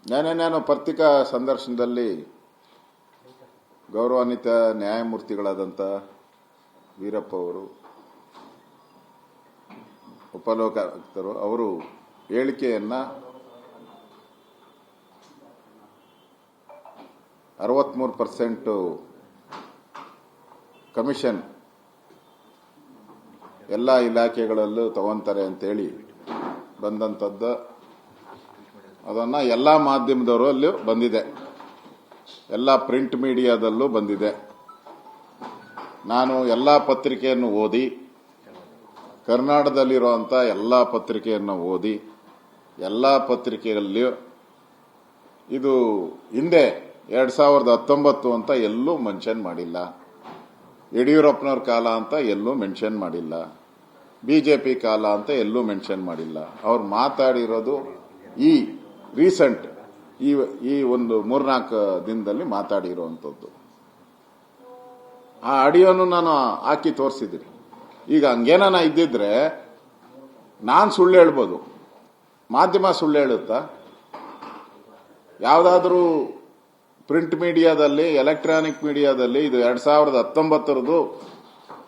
ನಾನು ಪತ್ರಿಕಾ ಸಂದರ್ಶನದಲ್ಲಿ ಗೌರವಾನ್ವಿತ ನ್ಯಾಯಮೂರ್ತಿಗಳಾದಂಥ ವೀರಪ್ಪ ಅವರು, ಉಪಲೋಕಾಯುಕ್ತರು ಅವರು ಹೇಳಿಕೆಯನ್ನು 63% ಕಮಿಷನ್ ಎಲ್ಲ ಇಲಾಖೆಗಳಲ್ಲೂ ತಗೊಂತಾರೆ ಅಂತೇಳಿ ಬಂದಂಥದ್ದು, ಅದನ್ನು ಎಲ್ಲ ಮಾಧ್ಯಮದವರಲ್ಲೂ ಬಂದಿದೆ, ಎಲ್ಲ ಪ್ರಿಂಟ್ ಮೀಡಿಯಾದಲ್ಲೂ ಬಂದಿದೆ. ನಾನು ಎಲ್ಲ ಪತ್ರಿಕೆಯನ್ನು ಓದಿ, ಕರ್ನಾಟಕದಲ್ಲಿರುವಂಥ ಎಲ್ಲ ಪತ್ರಿಕೆಯನ್ನು ಓದಿ, ಎಲ್ಲ ಪತ್ರಿಕೆಯಲ್ಲಿಯೂ ಇದು ಹಿಂದೆ 2019 ಅಂತ ಎಲ್ಲೂ ಮೆನ್ಷನ್ ಮಾಡಿಲ್ಲ, ಯಡಿಯೂರಪ್ಪನವ್ರ ಕಾಲ ಅಂತ ಎಲ್ಲೂ ಮೆನ್ಷನ್ ಮಾಡಿಲ್ಲ, ಬಿಜೆಪಿ ಕಾಲ ಅಂತ ಎಲ್ಲೂ ಮೆನ್ಷನ್ ಮಾಡಿಲ್ಲ. ಅವ್ರು ಮಾತಾಡಿರೋದು ಈ ರೀಸೆಂಟ್ ಈ ಒಂದು 3-4 ದಿನದಲ್ಲಿ ಮಾತಾಡಿರುವಂಥದ್ದು. ಆ ಆಡಿಯೋನು ನಾನು ಹಾಕಿ ತೋರಿಸಿದ್ದೀನಿ. ಈಗ ಹಂಗೇನ ಇದ್ದಿದ್ರೆ ನಾನು ಸುಳ್ಳು ಹೇಳ್ಬೋದು, ಮಾಧ್ಯಮ ಸುಳ್ಳು ಹೇಳುತ್ತಾ? ಯಾವುದಾದ್ರೂ ಪ್ರಿಂಟ್ ಮೀಡಿಯಾದಲ್ಲಿ, ಎಲೆಕ್ಟ್ರಾನಿಕ್ ಮೀಡಿಯಾದಲ್ಲಿ ಇದು 2019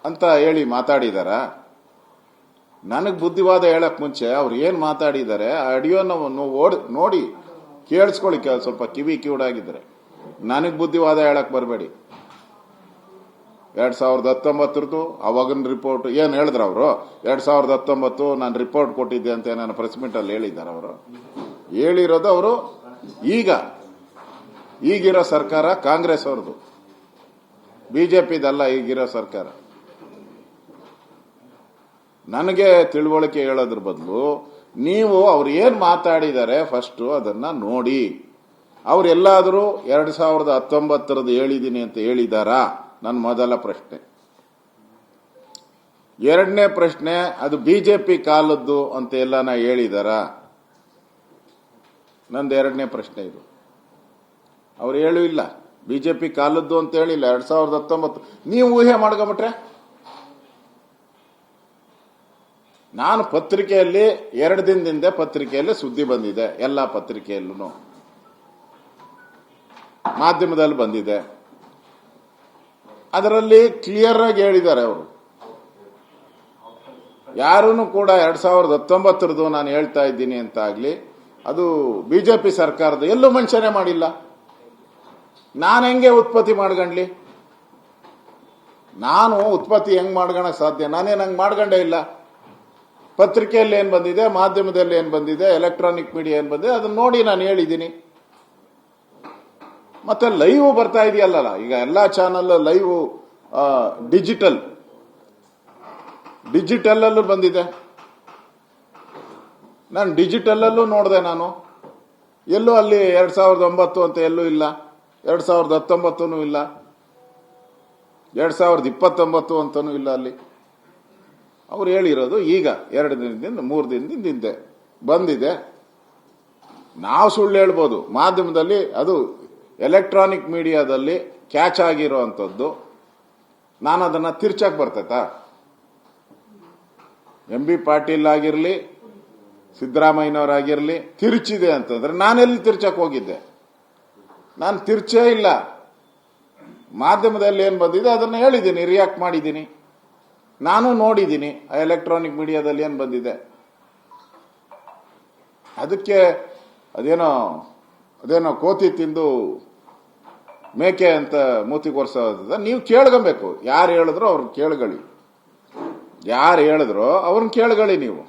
ಅಂತ ಹೇಳಿ ಮಾತಾಡಿದಾರ? ನನಗೆ ಬುದ್ಧಿವಾದ ಹೇಳಕ್ ಮುಂಚೆ ಅವ್ರು ಏನ್ ಮಾತಾಡಿದ್ದಾರೆ ಆ ಆಡಿಯೋನ ನೋಡಿ ಕೇಳಿಸ್ಕೊಳ್ಳಿ, ಸ್ವಲ್ಪ ಕಿವಿ ಕಿವುಡಾಗಿದ್ದಾರೆ. ನನಗೆ ಬುದ್ಧಿವಾದ ಹೇಳಕ್ ಬರಬೇಡಿ. 2019 ಅವಾಗಿನ ರಿಪೋರ್ಟ್ ಏನ್ ಹೇಳಿದ್ರ ಅವರು? 2019 ನಾನು ರಿಪೋರ್ಟ್ ಕೊಟ್ಟಿದ್ದೆ ಅಂತ ನಾನು ಪ್ರೆಸ್ ಮೀಟ್ ಅಲ್ಲಿ ಹೇಳಿದ್ದಾರೆ. ಅವರು ಹೇಳಿರೋದು ಅವರು ಈಗಿರೋ ಸರ್ಕಾರ ಕಾಂಗ್ರೆಸ್ ಅವ್ರದ್ದು, ಬಿಜೆಪಿದಲ್ಲ ಈಗಿರೋ ಸರ್ಕಾರ. ನನಗೆ ತಿಳುವಳಿಕೆ ಹೇಳೋದ್ರ ಬದಲು ನೀವು ಅವ್ರು ಏನ್ ಮಾತಾಡಿದ್ದಾರೆ ಫಸ್ಟ್ ಅದನ್ನ ನೋಡಿ. ಅವ್ರೆಲ್ಲಾದರೂ 2019 ಹೇಳಿದ್ದೀನಿ ಅಂತ ಹೇಳಿದಾರಾ? ನನ್ನ ಮೊದಲ ಪ್ರಶ್ನೆ. ಎರಡನೇ ಪ್ರಶ್ನೆ, ಅದು ಬಿಜೆಪಿ ಕಾಲದ್ದು ಅಂತ ಎಲ್ಲಾನ ಹೇಳಿದಾರ? ನಂದು ಎರಡನೇ ಪ್ರಶ್ನೆ ಇದು. ಅವ್ರು ಹೇಳೂ ಇಲ್ಲ, ಬಿಜೆಪಿ ಕಾಲದ್ದು ಅಂತ ಹೇಳಿಲ್ಲ. 2019 ನೀವು ಊಹೆ ಮಾಡ್ಕೊಂಬಿಟ್ರೆ? ನಾನು ಪತ್ರಿಕೆಯಲ್ಲಿ 2 ದಿನದಿಂದ ಪತ್ರಿಕೆಯಲ್ಲಿ ಸುದ್ದಿ ಬಂದಿದೆ, ಎಲ್ಲ ಪತ್ರಿಕೆಯಲ್ಲೂ ಮಾಧ್ಯಮದಲ್ಲಿ ಬಂದಿದೆ. ಅದರಲ್ಲಿ ಕ್ಲಿಯರ್ ಆಗಿ ಹೇಳಿದ್ದಾರೆ ಅವರು. ಯಾರೂ ಕೂಡ 2019 ನಾನು ಹೇಳ್ತಾ ಇದ್ದೀನಿ ಅಂತ ಆಗ್ಲಿ, ಅದು ಬಿಜೆಪಿ ಸರ್ಕಾರದ ಎಲ್ಲೂ ಮೆನ್ಷನ್ ಮಾಡಿಲ್ಲ. ನಾನು ಹೆಂಗೆ ಉತ್ಪತ್ತಿ ಮಾಡ್ಕೊಂಡ್ಲಿ? ನಾನು ಉತ್ಪತ್ತಿ ಹೆಂಗ್ ಮಾಡ್ಕೊಳಕ್ ಸಾಧ್ಯ? ನಾನೇನು ಹಂಗ್ ಮಾಡ್ಕೊಂಡೇ ಇಲ್ಲ. ಪತ್ರಿಕೆಯಲ್ಲಿ ಏನ್ ಬಂದಿದೆ, ಮಾಧ್ಯಮದಲ್ಲಿ ಏನ್ ಬಂದಿದೆ, ಎಲೆಕ್ಟ್ರಾನಿಕ್ ಮೀಡಿಯಾ ಏನ್ ಬಂದಿದೆ ಅದನ್ನ ನೋಡಿ ನಾನು ಹೇಳಿದ್ದೀನಿ. ಮತ್ತೆ ಲೈವ್ ಬರ್ತಾ ಇದೆಯಲ್ಲ, ಈಗ ಎಲ್ಲಾ ಚಾನಲ್ ಲೈವ್ ಡಿಜಿಟಲ್ ಅಲ್ಲೂ ಬಂದಿದೆ. ನಾನು ಡಿಜಿಟಲ್ ಅಲ್ಲೂ ನೋಡಿದೆ. ನಾನು ಎಲ್ಲೂ ಅಲ್ಲಿ 2009 ಅಂತ ಎಲ್ಲೂ ಇಲ್ಲ, 2019 ಇಲ್ಲ, 2029 ಅಂತನೂ ಇಲ್ಲ. ಅಲ್ಲಿ ಅವ್ರು ಹೇಳಿರೋದು ಈಗ 2 ದಿನದಿಂದ 3 ದಿನದಿಂದ ಹಿಂದೆ ಬಂದಿದೆ. ನಾವು ಸುಳ್ಳು ಹೇಳ್ಬೋದು, ಮಾಧ್ಯಮದಲ್ಲಿ ಅದು ಎಲೆಕ್ಟ್ರಾನಿಕ್ ಮೀಡಿಯಾದಲ್ಲಿ ಕ್ಯಾಚ್ ಆಗಿರೋ ಅಂಥದ್ದು. ನಾನು ಅದನ್ನ ತಿರ್ಚಕ್ ಬರ್ತೈತಾ? MB ಪಾಟೀಲ್ ಆಗಿರ್ಲಿ, ಸಿದ್ದರಾಮಯ್ಯನವರಾಗಿರ್ಲಿ ತಿರ್ಚಿದೆ ಅಂತಂದ್ರೆ ನಾನೆಲ್ಲಿ ತಿರ್ಚಕ್ ಹೋಗಿದ್ದೆ? ನಾನು ತಿರ್ಚೇ ಇಲ್ಲ. ಮಾಧ್ಯಮದಲ್ಲಿ ಏನ್ ಬಂದಿದೆ ಅದನ್ನ ಹೇಳಿದ್ದೀನಿ, ರಿಯಾಕ್ಟ್ ಮಾಡಿದ್ದೀನಿ. ನಾನು ನೋಡಿದ್ದೀನಿ ಎಲೆಕ್ಟ್ರಾನಿಕ್ ಮೀಡಿಯಾದಲ್ಲಿ ಏನ್ ಬಂದಿದೆ. ಅದಕ್ಕೆ ಅದೇನೋ ಕೋತಿ ತಿಂದು ಮೇಕೆ ಅಂತ ಮೂತಿ ಕೊರ್ಸೋದ. ನೀವು ಕೇಳ್ಕೊಬೇಕು, ಯಾರು ಹೇಳಿದ್ರು ಅವ್ರನ್ನ ಕೇಳ್ಕೊಳ್ಳಿ, ಯಾರು ಹೇಳಿದ್ರು ಅವ್ರನ್ನ ಕೇಳ್ಕೊಳ್ಳಿ ನೀವು.